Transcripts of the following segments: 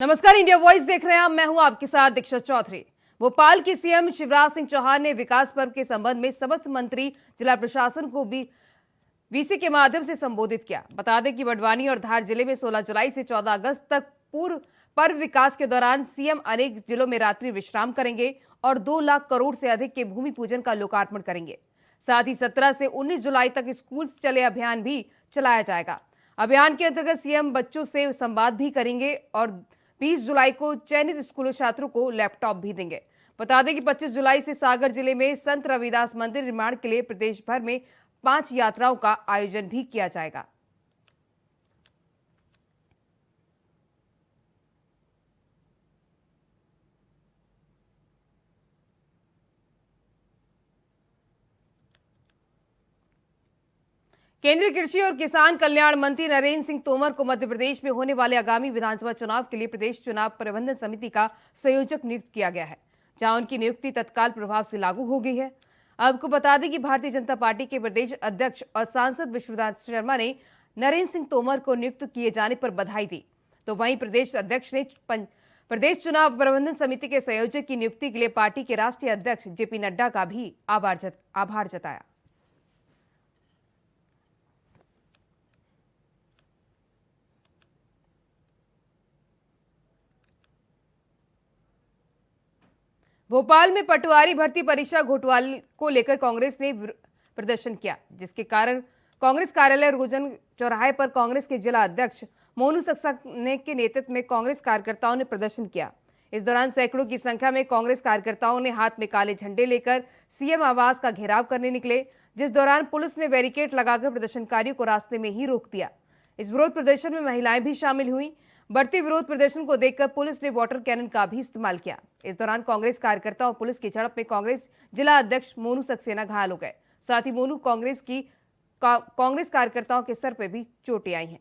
नमस्कार, India voice देख रहे हैं आप। मैं हूं आपके साथ दीक्षा चौधरी। भोपाल के सीएम शिवराज सिंह चौहान ने विकास पर्व के संबंध में समस्त मंत्री जिला प्रशासन को भी वीसी के माध्यम से संबोधित किया। बता दें कि बड़वानी और धार जिले में 16 जुलाई से 14 अगस्त तक पूर्व पर्व विकास के दौरान सीएम अनेक जिलों में रात्रि विश्राम करेंगे और 2 लाख करोड़ से अधिक के भूमि पूजन का लोकार्पण करेंगे। साथ ही 17 से 19 जुलाई तक स्कूल से चले अभियान भी चलाया जाएगा। अभियान के अंतर्गत सीएम बच्चों से संवाद भी करेंगे और 20 जुलाई को चयनित स्कूलों छात्रों को लैपटॉप भी देंगे। बता दें कि 25 जुलाई से सागर जिले में संत रविदास मंदिर निर्माण के लिए प्रदेश भर में 5 यात्राओं का आयोजन भी किया जाएगा। केंद्रीय कृषि और किसान कल्याण मंत्री नरेंद्र सिंह तोमर को मध्य प्रदेश में होने वाले आगामी विधानसभा चुनाव के लिए प्रदेश चुनाव प्रबंधन समिति का संयोजक नियुक्त किया गया है, जहां उनकी नियुक्ति तत्काल प्रभाव से लागू हो गई है। आपको बता दें कि भारतीय जनता पार्टी के प्रदेश अध्यक्ष और सांसद विष्णुदास शर्मा ने नरेंद्र सिंह तोमर को नियुक्त किए जाने पर बधाई दी, तो वहीं प्रदेश अध्यक्ष ने प्रदेश चुनाव प्रबंधन समिति के संयोजक की नियुक्ति के लिए पार्टी के राष्ट्रीय अध्यक्ष जेपी नड्डा का भी आभार जताया। भोपाल में पटवारी भर्ती परीक्षा घोटाले को लेकर कांग्रेस ने प्रदर्शन किया, जिसके कारण कांग्रेस कार्यालय रोजन चौराहे पर कांग्रेस के जिला अध्यक्ष मोनू सक्सेना के नेतृत्व में कांग्रेस कार्यकर्ताओं ने प्रदर्शन किया। इस दौरान सैकड़ों की संख्या में कांग्रेस कार्यकर्ताओं ने हाथ में काले झंडे लेकर सीएम आवास का घेराव करने निकले, जिस दौरान पुलिस ने बैरिकेड लगाकर प्रदर्शनकारियों को रास्ते में ही रोक दिया। इस विरोध प्रदर्शन में महिलाएं भी शामिल हुई। बढ़ते विरोध प्रदर्शन को देखकर पुलिस ने वाटर कैनन का भी इस्तेमाल किया। इस दौरान कांग्रेस कार्यकर्ताओं और पुलिस की झड़प में कांग्रेस जिला अध्यक्ष मोनू सक्सेना घायल हो गए। साथ ही मोनू कांग्रेस कार्यकर्ताओं के सर पर भी चोटें आई हैं।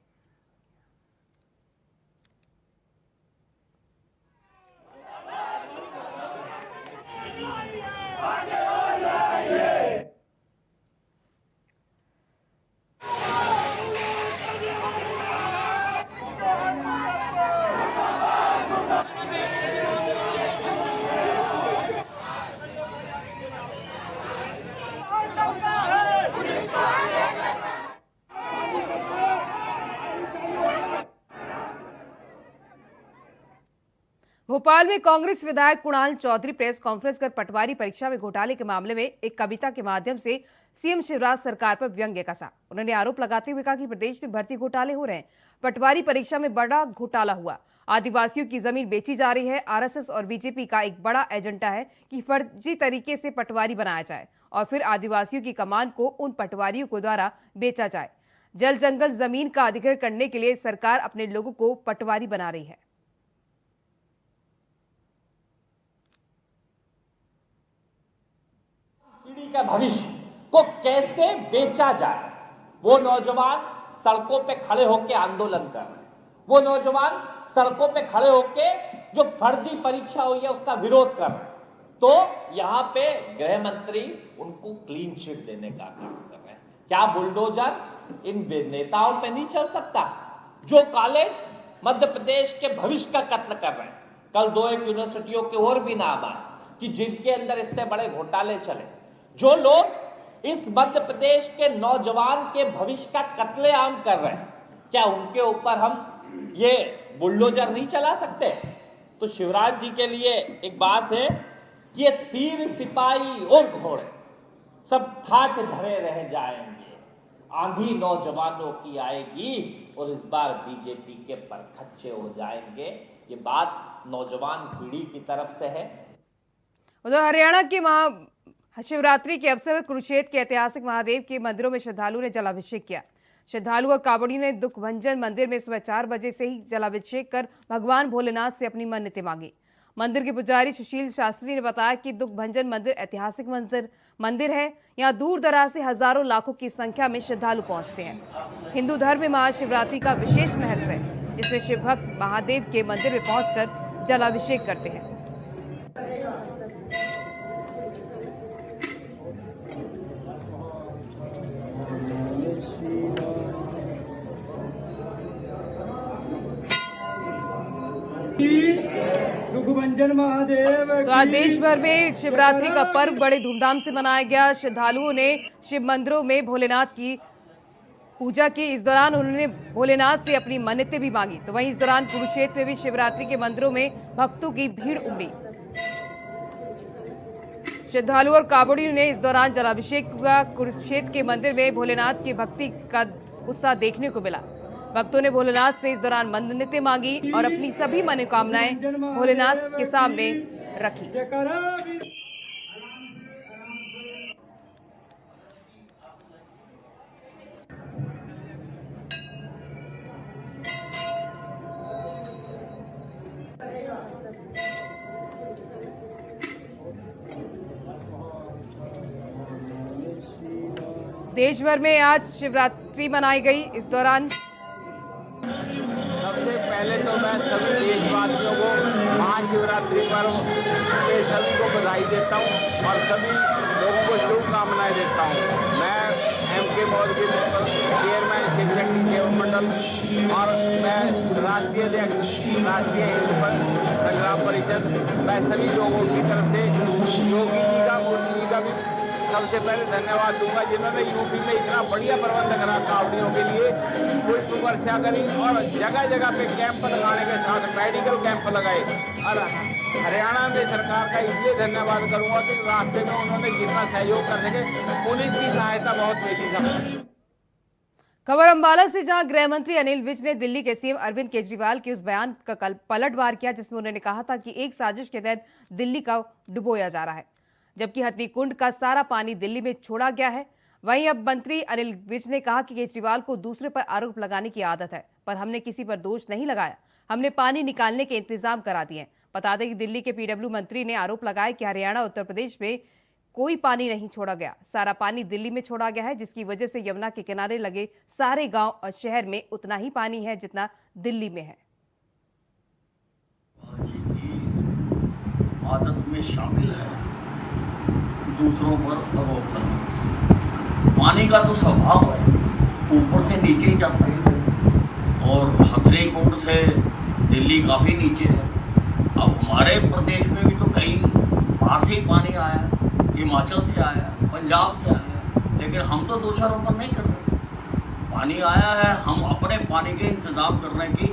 भोपाल में कांग्रेस विधायक कुणाल चौधरी प्रेस कॉन्फ्रेंस कर पटवारी परीक्षा में घोटाले के मामले में एक कविता के माध्यम से सीएम शिवराज सरकार पर व्यंग्य कसा। उन्होंने आरोप लगाते हुए कहा कि प्रदेश में भर्ती घोटाले हो रहे हैं। पटवारी परीक्षा में बड़ा घोटाला हुआ, आदिवासियों की जमीन बेची जा रही है। आरएसएस और बीजेपी का एक बड़ा एजेंडा है कि फर्जी तरीके से पटवारी बनाया जाए और फिर आदिवासियों की कमान को उन पटवारियों को द्वारा बेचा जाए। जल जंगल जमीन का अधिग्रहण करने के लिए सरकार अपने लोगों को पटवारी बना रही है। पीढ़ी का भविष्य को कैसे बेचा जाए, वो नौजवान सड़कों पे खड़े होकर आंदोलन कर रहे हैं। वो नौजवान सड़कों पे खड़े होकर जो फर्जी परीक्षा हुई है उसका विरोध कर रहे हैं। तो यहाँ पे गृह मंत्री उनको क्लीन चिट देने का काम कर रहे हैं। क्या बुलडोजर इन नेताओं पे नहीं चल सकता जो कॉलेज मध्य प्रदेश के भविष्य का कत्ल कर रहे हैं? कल 2 यूनिवर्सिटियों के और भी नाम आए कि जिनके अंदर इतने बड़े घोटाले चले। जो लोग इस मध्य प्रदेश के नौजवान के भविष्य का कत्लेआम कर रहे हैं, क्या उनके ऊपर हम ये बुलडोजर नहीं चला सकते? तो शिवराज जी के लिए एक बात है कि ये तीर सिपाही और घोड़े सब ठाठ धरे रह जाएंगे, आंधी नौजवानों की आएगी और इस बार बीजेपी के परखच्चे उड़ जाएंगे। ये बात नौजवान पीढ़ी की तरफ से है। उधर हरियाणा के शिवरात्रि के अवसर पर कुरुक्षेत्र के ऐतिहासिक महादेव के मंदिरों में श्रद्धालुओं ने जलाभिषेक किया। श्रद्धालु और कांवड़ियों ने दुख भंजन मंदिर में सुबह 4 बजे से ही जलाभिषेक कर भगवान भोलेनाथ से अपनी मन्नतें मांगी। मंदिर के पुजारी सुशील शास्त्री ने बताया कि दुख भंजन मंदिर ऐतिहासिक मंदिर है। यहाँ दूर दराज से हजारों लाखों की संख्या में श्रद्धालु पहुंचते हैं। हिंदू धर्म में महाशिवरात्रि का विशेष महत्व है, जिसमें शिव भक्त महादेव के मंदिर में पहुंचकर जलाभिषेक करते हैं। श्री सुखभंजन महादेव तो आज देश भर में शिवरात्रि का पर्व बड़े धूमधाम से मनाया गया। श्रद्धालुओं ने शिव मंदिरों में भोलेनाथ की पूजा की। इस दौरान उन्होंने भोलेनाथ से अपनी मन्नतें भी मांगी। तो वहीं इस दौरान कुरुक्षेत्र में भी शिवरात्रि के मंदिरों में भक्तों की भीड़ उमड़ी। श्रद्धालुओं और कांवड़ियों ने इस दौरान जलाभिषेक हुआ। कुरुक्षेत्र के मंदिर में भोलेनाथ की भक्ति का उत्साह देखने को मिला। भक्तों ने भोलेनाथ से इस दौरान मन्नतें मांगी और अपनी सभी मनोकामनाएं भोलेनाथ के सामने रखी। देश भर में आज शिवरात्रि मनाई गई। इस दौरान सबसे पहले तो मैं सभी देशवासियों को महाशिवरात्रि पर्व के सभी को बधाई देता हूं और सभी लोगों को शुभकामनाएं देता हूं। मैं M.K. मौर्य चेयरमैन शिव शक्ति सेवा मंडल और मैं राष्ट्रीय अध्यक्ष राष्ट्रीय हिंदू संग्राम परिषद, मैं सभी लोगों की तरफ से योगी जी का, मोदी जी का भी सबसे पहले धन्यवाद दूंगा, जिन्होंने यूपी में इतना बढ़िया प्रबंध करा कांवड़ियों के लिए, पुष्प वर्षा करी और जगह जगह पे कैंप लगाने के साथ मेडिकल कैंप लगाए। और हरियाणा में सरकार का इसलिए धन्यवाद करूंगा कि रास्ते में उन्होंने जितना सहयोग कर सके, पुलिस की सहायता बहुत मिली। खबर अंबाला से, जहां गृह मंत्री अनिल विज ने दिल्ली के सीएम अरविंद केजरीवाल के उस बयान का कल पलटवार किया जिसमें उन्होंने कहा था कि एक साजिश के तहत दिल्ली का डुबोया जा रहा है, जबकि हथनीकुंड का सारा पानी दिल्ली में छोड़ा गया है। वहीं अब मंत्री अनिल विज ने कहा कि केजरीवाल को दूसरे पर आरोप लगाने की आदत है, पर हमने किसी पर दोष नहीं लगाया, हमने पानी निकालने के इंतजाम करा दिए हैं। बता दें कि दिल्ली के पीडब्ल्यू मंत्री ने आरोप लगाया कि हरियाणा उत्तर प्रदेश में कोई पानी नहीं छोड़ा गया, सारा पानी दिल्ली में छोड़ा गया है, जिसकी वजह से यमुना के किनारे लगे सारे गांव और शहर में उतना ही पानी है जितना दिल्ली में है। आदत में शामिल है दूसरों पर आरोप लगाना। पानी का तो स्वभाव है, ऊपर से नीचे ही जाता है और हथनीकुंड से दिल्ली काफ़ी नीचे है। अब हमारे प्रदेश में भी तो कई बाहर से ही पानी आया है, हिमाचल से आया है, पंजाब से आया है, लेकिन हम तो दोषारोपण नहीं कर रहे। पानी आया है, हम अपने पानी के इंतज़ाम करने की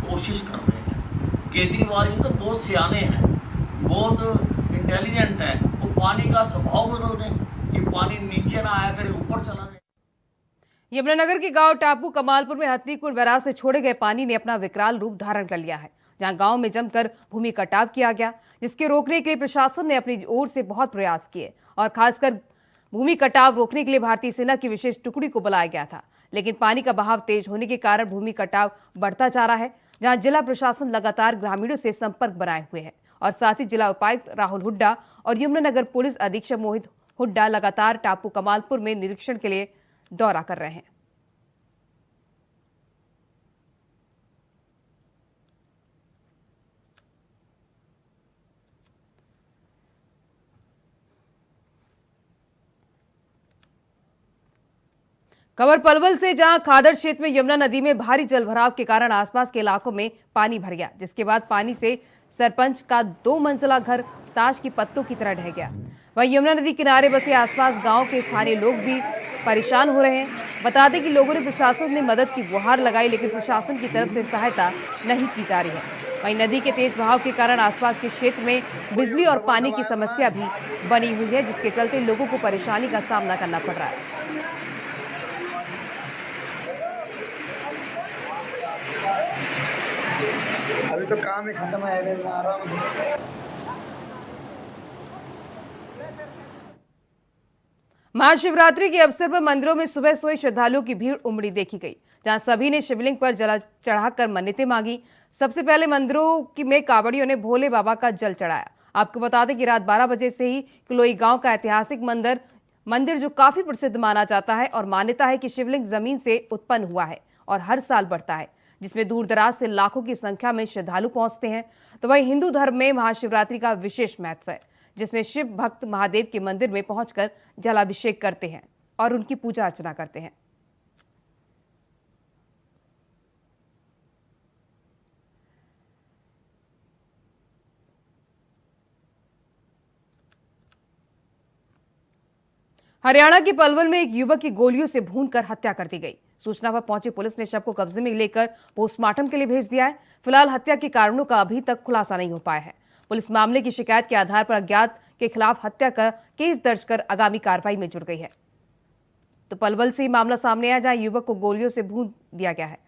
कोशिश कर रहे हैं। केजरीवाल जी तो बहुत सियाने हैं, बहुत इंटेलिजेंट है, वो पानी का स्वभाव बदल दें कि पानी नीचे ना आया करे, ऊपर चला जाए। यमुनानगर के गांव टापू कमालपुर में हथनीकुंड बैराज से छोड़े गए पानी ने अपना विकराल रूप धारण कर लिया है, जहां गांव में जमकर भूमि कटाव किया गया, जिसके रोकने के लिए प्रशासन ने अपनी ओर से बहुत प्रयास किए और खासकर भूमि कटाव रोकने के लिए भारतीय सेना की विशेष टुकड़ी को बुलाया गया था। लेकिन पानी का बहाव तेज होने के कारण भूमि कटाव बढ़ता जा रहा है, जहां जिला प्रशासन लगातार ग्रामीणों से संपर्क बनाए हुए है और साथ ही जिला उपायुक्त राहुल हुड्डा और यमुनानगर पुलिस अधीक्षक मोहित हुड्डा लगातार टापू कमालपुर में निरीक्षण के लिए दौरा कर रहे हैं। खबर पलवल से, जहां खादर क्षेत्र में यमुना नदी में भारी जलभराव के कारण आसपास के इलाकों में पानी भर गया, जिसके बाद पानी से सरपंच का 2 मंजिला घर ताश की पत्तों की तरह ढह गया। वहीं यमुना नदी किनारे बसे आसपास गांव के स्थानीय लोग भी परेशान हो रहे हैं। बता दें कि लोगों ने प्रशासन ने मदद की गुहार लगाई, लेकिन प्रशासन की तरफ से सहायता नहीं की जा रही है। वहीं नदी के तेज बहाव के कारण आसपास के क्षेत्र में बिजली और पानी की समस्या भी बनी हुई है, जिसके चलते लोगों को परेशानी का सामना करना पड़ रहा है। अभी तो काम ही खत्म है, आराम। महाशिवरात्रि के अवसर पर मंदिरों में सुबह सोए श्रद्धालुओं की भीड़ उमड़ी देखी गई, जहां सभी ने शिवलिंग पर जल चढ़ाकर मन्नतें मांगी। सबसे पहले मंदिरों में कांवड़ियों ने भोले बाबा का जल चढ़ाया। आपको बता दें कि रात 12 बजे से ही किलोई गांव का ऐतिहासिक मंदिर जो काफी प्रसिद्ध माना जाता है और मान्यता है कि शिवलिंग जमीन से उत्पन्न हुआ है और हर साल बढ़ता है, जिसमें दूर दराज से लाखों की संख्या में श्रद्धालु पहुंचते हैं। तो वहीं हिंदू धर्म में महाशिवरात्रि का विशेष महत्व है, जिसमें शिव भक्त महादेव के मंदिर में पहुंचकर जलाभिषेक करते हैं और उनकी पूजा अर्चना करते हैं। हरियाणा के पलवल में एक युवक की गोलियों से भूनकर हत्या कर दी गई। सूचना पर पहुंची पुलिस ने शव को कब्जे में लेकर पोस्टमार्टम के लिए भेज दिया है। फिलहाल हत्या के कारणों का अभी तक खुलासा नहीं हो पाया है। पुलिस मामले की शिकायत के आधार पर अज्ञात के खिलाफ हत्या का केस दर्ज कर आगामी कार्रवाई में जुट गई है। तो पलवल से ही मामला सामने आया, जहां युवक को गोलियों से भून दिया गया है।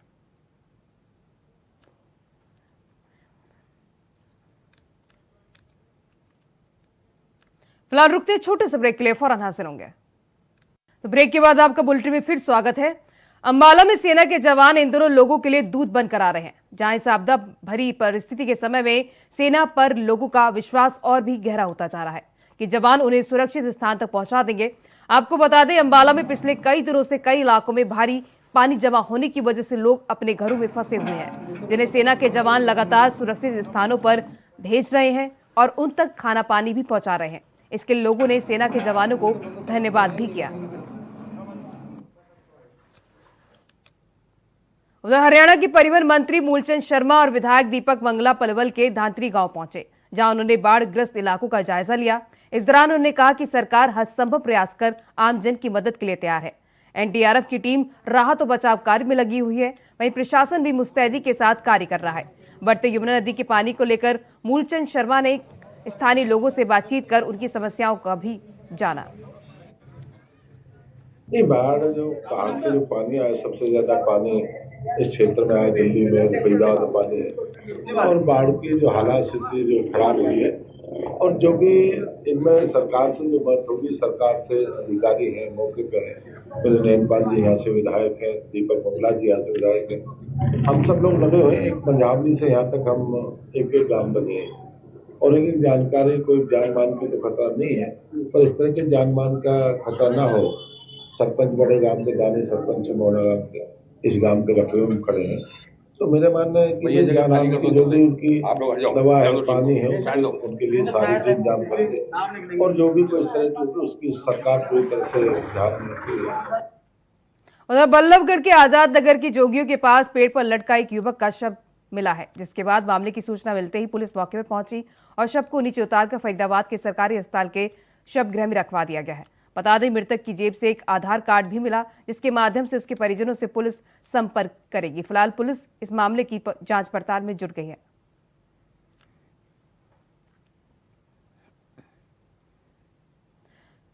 फिलहाल रुकते छोटे से ब्रेक के लिए, फौरन हाजिर होंगे। तो ब्रेक के बाद आपका बुलेटिन में फिर स्वागत है। अंबाला में सेना के जवान इन दिनों लोगों के लिए दूत बनकर आ रहे हैं, जहां इस आपदा भरी परिस्थिति के समय में सेना पर लोगों का विश्वास और भी गहरा होता जा रहा है कि जवान उन्हें सुरक्षित स्थान तक पहुंचा देंगे। आपको बता दें, अंबाला में पिछले कई दिनों से कई इलाकों में भारी पानी जमा होने की वजह से लोग अपने घरों में फंसे हुए हैं, जिन्हें सेना के जवान लगातार सुरक्षित स्थानों पर भेज रहे हैं और उन तक खाना पानी भी पहुंचा रहे हैं। इसके लिए लोगों ने सेना के जवानों को धन्यवाद भी किया। उधर हरियाणा के परिवहन मंत्री मूलचंद शर्मा और विधायक दीपक मंगला पलवल के धांतरी गांव पहुंचे, जहां उन्होंने बाढ़ ग्रस्त इलाकों का जायजा लिया। इस दौरान उन्होंने कहा कि सरकार हर संभव प्रयास कर आमजन की मदद के लिए तैयार है। एनडीआरएफ की टीम राहत और बचाव कार्य में लगी हुई है, वहीं प्रशासन भी मुस्तैदी के साथ कार्य कर रहा है। बढ़ते यमुना नदी के पानी को लेकर मूलचंद शर्मा ने स्थानीय लोगों से बातचीत कर उनकी समस्याओं का भी जाना। नहीं, बाढ़ से जो पानी आया, सबसे ज्यादा पानी इस क्षेत्र में आया, दिल्ली में फरीदाबाद पानी है, और बाढ़ की जो हालात स्थिति जो खराब हुई है, और जो भी इनमें सरकार से जो बात होगी, सरकार से अधिकारी हैं, मौके पर हैं, मेरे नैनपाल जी यहाँ से विधायक हैं, दीपक मंगला जी यहाँ से विधायक हैं, हम सब लोग लगे हुए। एक पंजाबी से यहाँ तक हम एक गांव बने हैं, और एक जानकारी, कोई जान मान की तो खतरा नहीं है, पर इस तरह के जान मान का खतरा ना हो। सरपंच बड़े गांव के दानी सरपंच मोड़ा गांव के इस गांव के रखवे में खड़े हैं, तो मेरे मानना है कि जान की जो भी उनकी दवा है, पानी है, उनके लिए सारी चीज इंतजाम करेंगे, और जो भी कोई इस तरह की उसकी सरकार पूरी तरह से ध्यान रखती है। उधर बल्लभगढ़ के आजाद नगर की जोगियों के पास पेड़ पर लटका एक युवक का शव मिला है, जिसके बाद मामले की सूचना मिलते ही पुलिस मौके पर पहुंची और शव को नीचे उतारकर फरीदाबाद के सरकारी अस्पताल के शव गृह में रखवा दिया गया है। बता दें, मृतक की जेब से एक आधार कार्ड भी मिला, जिसके माध्यम से उसके परिजनों से पुलिस संपर्क करेगी। फिलहाल पुलिस इस मामले की जांच पड़ताल में जुट गई है।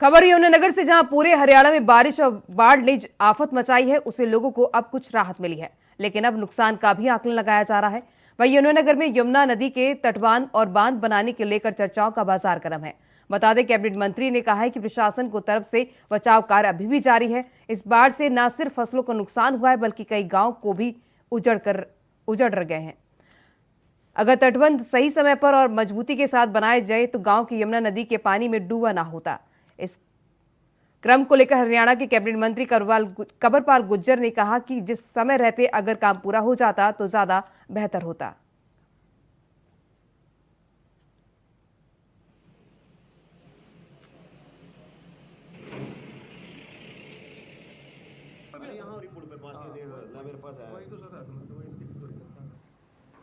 खबर यमुनानगर से, जहां पूरे हरियाणा में बारिश और बाढ़ ने आफत मचाई है, उसे लोगों को अब कुछ राहत मिली है, लेकिन अब नुकसान का भी आकलन लगाया जा रहा है। वहीं यमुनानगर में यमुना नदी के तटबांध और बांध बनाने के लेकर चर्चाओं का बाजार गर्म है। बता दें, कैबिनेट मंत्री ने कहा है कि प्रशासन को तरफ से बचाव कार्य अभी भी जारी है। इस बाढ़ से न सिर्फ फसलों को नुकसान हुआ है, बल्कि कई गांव को भी उजड़ गए हैं। अगर तटबंध सही समय पर और मजबूती के साथ बनाए जाए तो गांव की यमुना नदी के पानी में डूबा ना होता। इस क्रम को लेकर हरियाणा के कैबिनेट मंत्री कंवरपाल गुर्जर ने कहा कि जिस समय रहते अगर काम पूरा हो जाता तो ज्यादा बेहतर होता।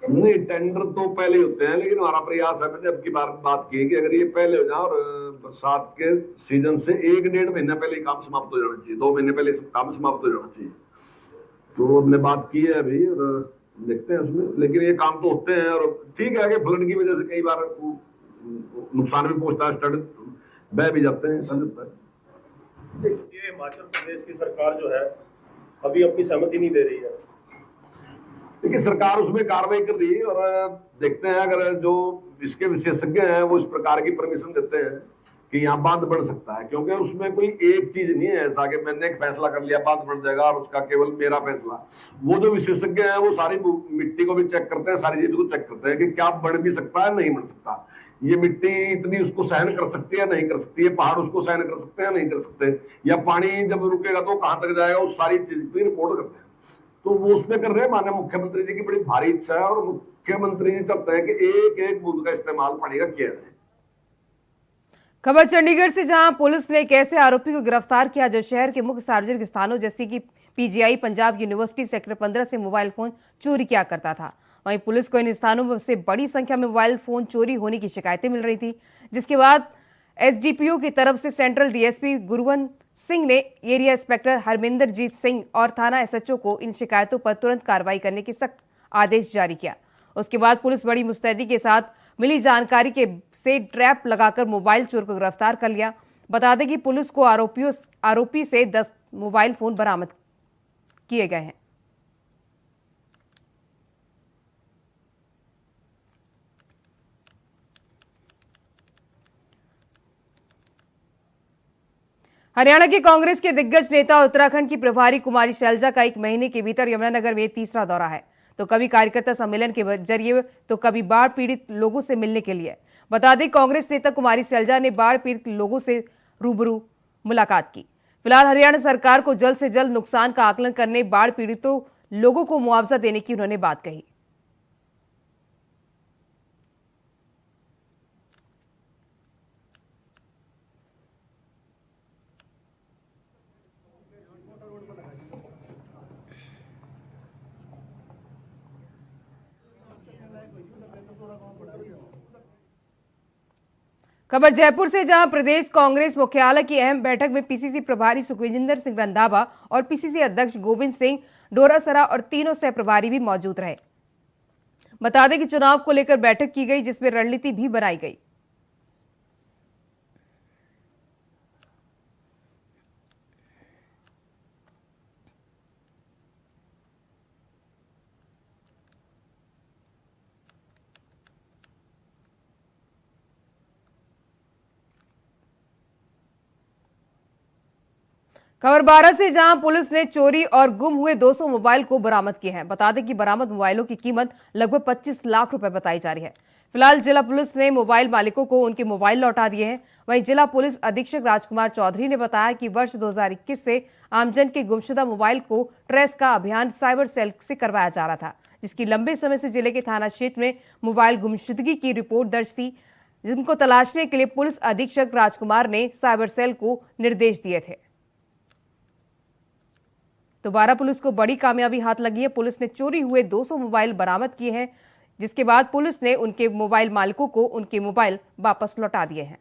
नहीं, टेंडर तो पहले होते हैं, लेकिन हमारा प्रयास है, मैंने अब की बात की कि अगर ये पहले हो जाए और बरसात के सीजन से 1-1.5 महीना पहले काम समाप्त हो जाना चाहिए, 2 महीने पहले काम समाप्त हो जाना चाहिए। तो हमने बात की है अभी, और देखते हैं उसमें, लेकिन ये काम तो होते हैं। और ठीक है कि फ्लड की वजह से कई बार नुकसान भी पहुंचता है, स्टड बह भी जाते हैं, समझता है। ये हिमाचल प्रदेश की सरकार जो है अभी अपनी सहमति नहीं दे रही है, देखिए सरकार उसमें कार्रवाई कर रही है, और देखते हैं अगर जो इसके विशेषज्ञ हैं वो इस प्रकार की परमिशन देते हैं कि यहाँ बांध बढ़ सकता है, क्योंकि उसमें कोई एक चीज नहीं है ऐसा कि मैंने एक फैसला कर लिया बांध बढ़ जाएगा और उसका केवल मेरा फैसला। वो जो विशेषज्ञ हैं वो सारी मिट्टी को भी चेक करते हैं, सारी चीजों को चेक करते हैं कि क्या बढ़ भी सकता है, नहीं बढ़ सकता, ये मिट्टी इतनी उसको सहन कर सकती है, नहीं कर सकती है, पहाड़ उसको सहन कर सकते हैं, नहीं कर सकते, या पानी जब रुकेगा तो कहाँ तक जाएगा, उस सारी चीज की रिपोर्ट करते हैं। तो वो उसमें कर रहे हैं। माननीय मुख्यमंत्री जी की बड़ी भारी इच्छा है, और मुख्यमंत्री जी चाहते हैं कि एक एक बूंद का इस्तेमाल पानी का किया जाए। खबर चंडीगढ़ से, जहां पुलिस ने एक ऐसे आरोपी को गिरफ्तार किया जो शहर के मुख्य सार्वजनिक स्थानों जैसे कि पीजीआई, पंजाब यूनिवर्सिटी, सेक्टर 15 से मोबाइल फोन चोरी किया करता था। वहीं पुलिस को इन स्थानों से बड़ी संख्या में मोबाइल फोन चोरी होने की शिकायतें मिल रही थी, जिसके बाद एसडीपीओ की तरफ से सेंट्रल डीएसपी गुरुवन सिंह ने एरिया इंस्पेक्टर हरमिंदरजीत सिंह और थाना एसएचओ को इन शिकायतों पर तुरंत कार्रवाई करने के सख्त आदेश जारी किया। उसके बाद पुलिस बड़ी मुस्तैदी के साथ मिली जानकारी के से ट्रैप लगाकर मोबाइल चोर को गिरफ्तार कर लिया। बता दें कि पुलिस को आरोपी से 10 मोबाइल फोन बरामद किए गए हैं। हरियाणा की कांग्रेस के दिग्गज नेता और उत्तराखंड की प्रभारी कुमारी शैलजा का 1 महीने के भीतर यमुनानगर में तीसरा दौरा है। तो कभी कार्यकर्ता सम्मेलन के जरिए तो कभी बाढ़ पीड़ित लोगों से मिलने के लिए। बता दें कांग्रेस नेता कुमारी शैलजा ने बाढ़ पीड़ित लोगों से रूबरू मुलाकात की। फिलहाल हरियाणा सरकार को जल्द से जल्द नुकसान का आकलन करने, बाढ़ पीड़ितों लोगों को मुआवजा देने की उन्होंने बात कही। खबर जयपुर से, जहां प्रदेश कांग्रेस मुख्यालय की अहम बैठक में पीसीसी प्रभारी सुखविंदर सिंह रंधावा और पीसीसी अध्यक्ष गोविंद सिंह डोरासरा और तीनों सह प्रभारी भी मौजूद रहे। बता दें कि चुनाव को लेकर बैठक की गई, जिसमें रणनीति भी बनाई गई। खबर 12 से, जहां पुलिस ने चोरी और गुम हुए 200 मोबाइल को बरामद किए हैं। बता दें कि बरामद मोबाइलों की कीमत लगभग 25 लाख रुपए बताई जा रही है। फिलहाल जिला पुलिस ने मोबाइल मालिकों को उनके मोबाइल लौटा दिए हैं। वहीं जिला पुलिस अधीक्षक राजकुमार चौधरी ने बताया कि वर्ष 2021 से आमजन के गुमशुदा मोबाइल को ट्रेस का अभियान साइबर सेल से करवाया जा रहा था, जिसकी लंबे समय से जिले के थाना क्षेत्र में मोबाइल गुमशुदगी की रिपोर्ट दर्ज थी, जिनको तलाशने के लिए पुलिस अधीक्षक राजकुमार ने साइबर सेल को निर्देश दिए थे। तो 12 पुलिस को बड़ी कामयाबी हाथ लगी है। पुलिस ने चोरी हुए 200 मोबाइल बरामद किए हैं, जिसके बाद पुलिस ने उनके मोबाइल मालिकों को उनके मोबाइल वापस लौटा दिए हैं।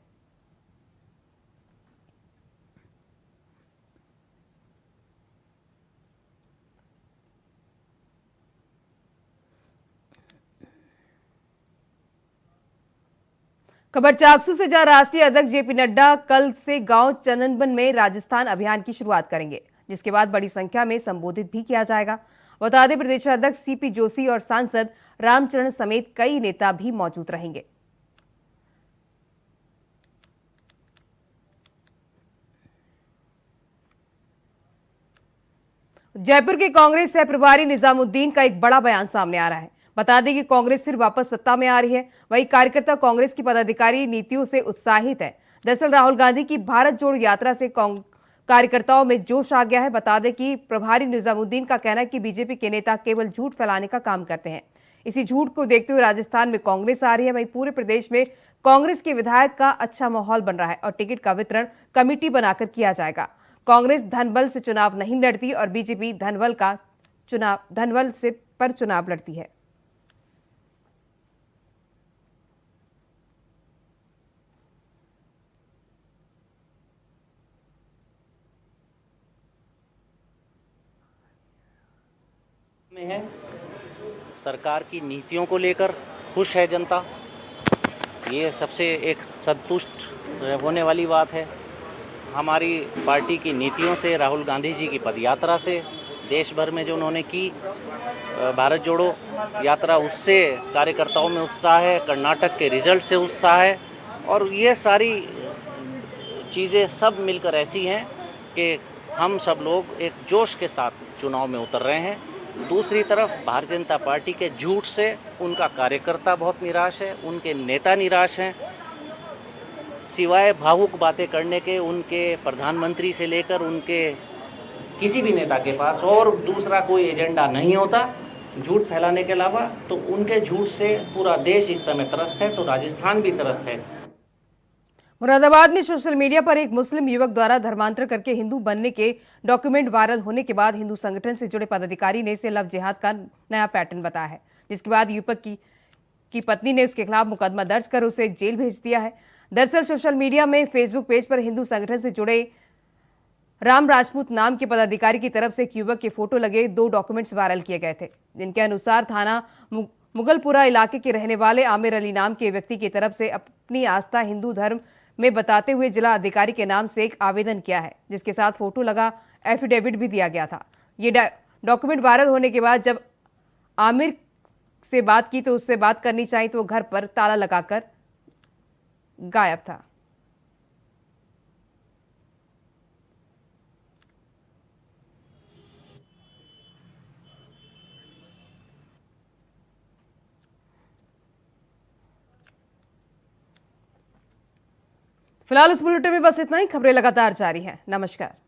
खबर चाकसू से, जहां राष्ट्रीय अध्यक्ष जेपी नड्डा कल से गांव चंदनबन में राजस्थान अभियान की शुरुआत करेंगे, जिसके बाद बड़ी संख्या में संबोधित भी किया जाएगा। बता दें प्रदेशाध्यक्ष सीपी जोशी और सांसद रामचरण समेत कई नेता भी मौजूद रहेंगे। जयपुर के कांग्रेस सह प्रभारी निजामुद्दीन का एक बड़ा बयान सामने आ रहा है। बता दें कि कांग्रेस फिर वापस सत्ता में आ रही है। वहीं कार्यकर्ता कांग्रेस की पदाधिकारी नीतियों से उत्साहित है। दरअसल राहुल गांधी की भारत जोड़ो यात्रा से कार्यकर्ताओं में जोश आ गया है। बता दें कि प्रभारी निजामुद्दीन का कहना है कि बीजेपी के नेता केवल झूठ फैलाने का काम करते हैं। इसी झूठ को देखते हुए राजस्थान में कांग्रेस आ रही है। वहीं पूरे प्रदेश में कांग्रेस के विधायक का अच्छा माहौल बन रहा है और टिकट का वितरण कमेटी बनाकर किया जाएगा। कांग्रेस धनबल से चुनाव नहीं लड़ती और बीजेपी धनबल से पर चुनाव लड़ती है। में है सरकार की नीतियों को लेकर खुश है जनता, ये सबसे एक संतुष्ट होने वाली बात है। हमारी पार्टी की नीतियों से, राहुल गांधी जी की पदयात्रा से, देश भर में जो उन्होंने की भारत जोड़ो यात्रा, उससे कार्यकर्ताओं में उत्साह है। कर्नाटक के रिजल्ट से उत्साह है और ये सारी चीज़ें सब मिलकर ऐसी हैं कि हम सब लोग एक जोश के साथ चुनाव में उतर रहे हैं। दूसरी तरफ भारतीय जनता पार्टी के झूठ से उनका कार्यकर्ता बहुत निराश है, उनके नेता निराश हैं। सिवाय भावुक बातें करने के उनके प्रधानमंत्री से लेकर उनके किसी भी नेता के पास और दूसरा कोई एजेंडा नहीं होता झूठ फैलाने के अलावा। तो उनके झूठ से पूरा देश इस समय त्रस्त है, तो राजस्थान भी त्रस्त है। मुरादाबाद में सोशल मीडिया पर एक मुस्लिम युवक द्वारा धर्मांतर करके हिंदू बनने के डॉक्यूमेंट वायरल होने के बाद हिंदू संगठन से जुड़े पदाधिकारी ने इसे लव जिहाद का नया पैटर्न बताया है, जिसके बाद युवक की पत्नी ने उसके खिलाफ मुकदमा दर्ज कर उसे जेल भेज दिया है। दरअसल सोशल मीडिया में फेसबुक पेज पर हिंदू संगठन से जुड़े राम राजपूत नाम के पदाधिकारी की तरफ से एक युवक के फोटो लगे 2 डॉक्यूमेंट्स वायरल किए गए थे, जिनके अनुसार थाना मुगलपुरा इलाके के रहने वाले आमिर अली नाम के व्यक्ति की तरफ से अपनी आस्था हिंदू धर्म में बताते हुए जिला अधिकारी के नाम से एक आवेदन किया है, जिसके साथ फोटो लगा एफिडेविट भी दिया गया था। ये डॉक्यूमेंट वायरल होने के बाद जब आमिर से बात की तो उससे बात करनी चाहिए तो वो घर पर ताला लगाकर गायब था। फिलहाल इस बुलेटिन में बस इतना ही। खबरें लगातार जारी हैं। नमस्कार।